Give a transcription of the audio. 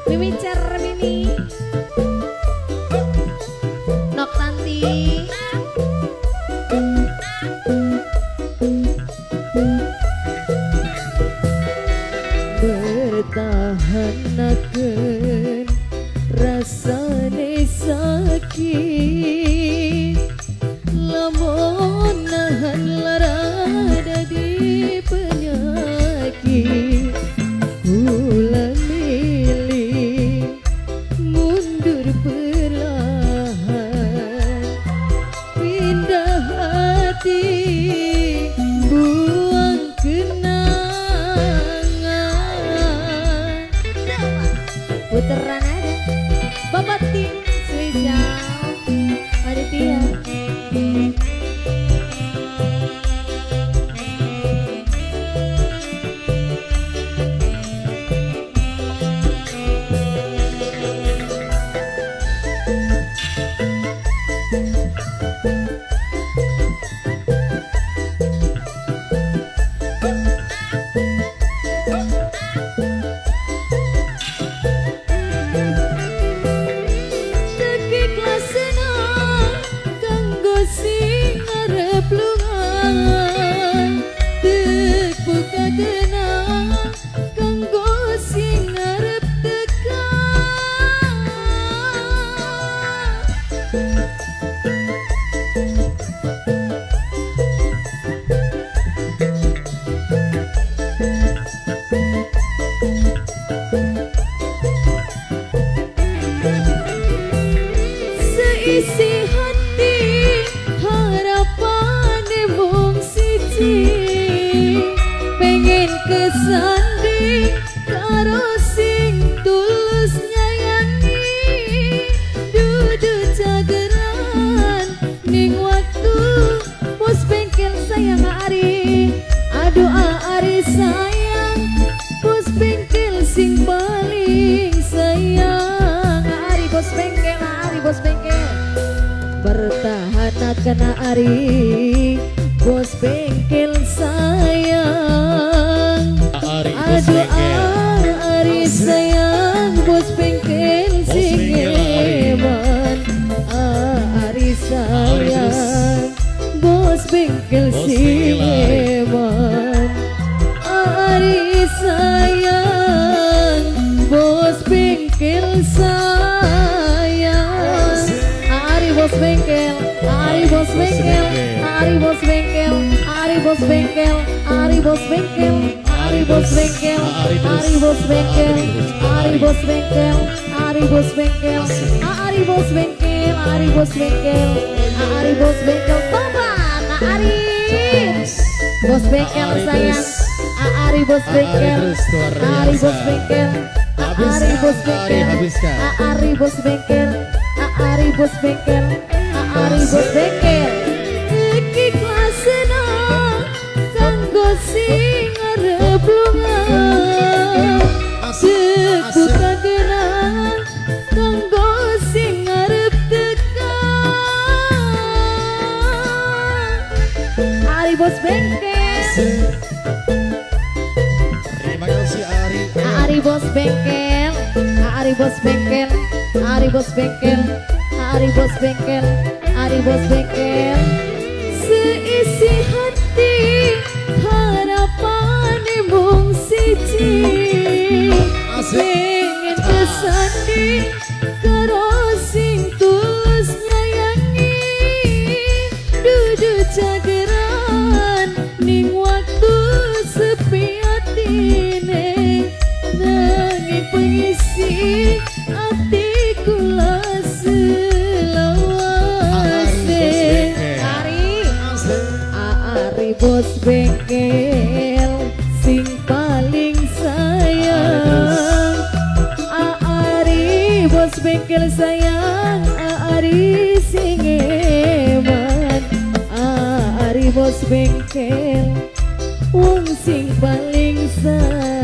Mimi Cermini Nok Nanti bertahankan rasane sakit lamun nahan lara dadi penyakit kula milih mundur perlahan pindah hati buang kenangan puteran ada Bapak Tim spesial Aditya seisi hati harapan mung siji pengen kesanding karo sing tulus nyayangi dudu jageran ning waktu pos bengkel sayang Ari aduh Ari sayang pos bengkel sing paling sayang Ari bos bengkel bertahan kena Ari bos bengkel sayang aduh Ari sayang bos bengkel sing eman Ari sayang bos bengkel sing eman Ari sayang bos bengkel sayang Ari bos bengkel Ari bos bengkel Ari bos bengkel Ari bos bengkel Ari bos bengkel Ari bos bengkel Ari bos bengkel Ari bos bengkel Ari bos bengkel Ari bos bengkel Ari bos bengkel Ari bos bengkel tobat Ari bos bengkel sayang Ari bos bengkel Ari bos bengkel Ari bos bengkel Ari bos bengkel Ari bos bengkel Ari bos bengkel iklasna kanggo sing arep lunga seku kageran kanggo sing arep tekan Ari bos bengkel terima kasih Ari Ari bos bengkel Ari bos bengkel Ari bos bengkel Ari bos bengkel Ari bos bengkel seisi hati harapan mung siji pengen kesanding karo sing tulus nyayangi dudu jageran ning waktu sepi atine nanging pengisi ati kula selawase Ari bos bengkel sing paling sayang Ari bos bengkel sayang Ari sing eman Ari bos bengkel wong sing paling sayang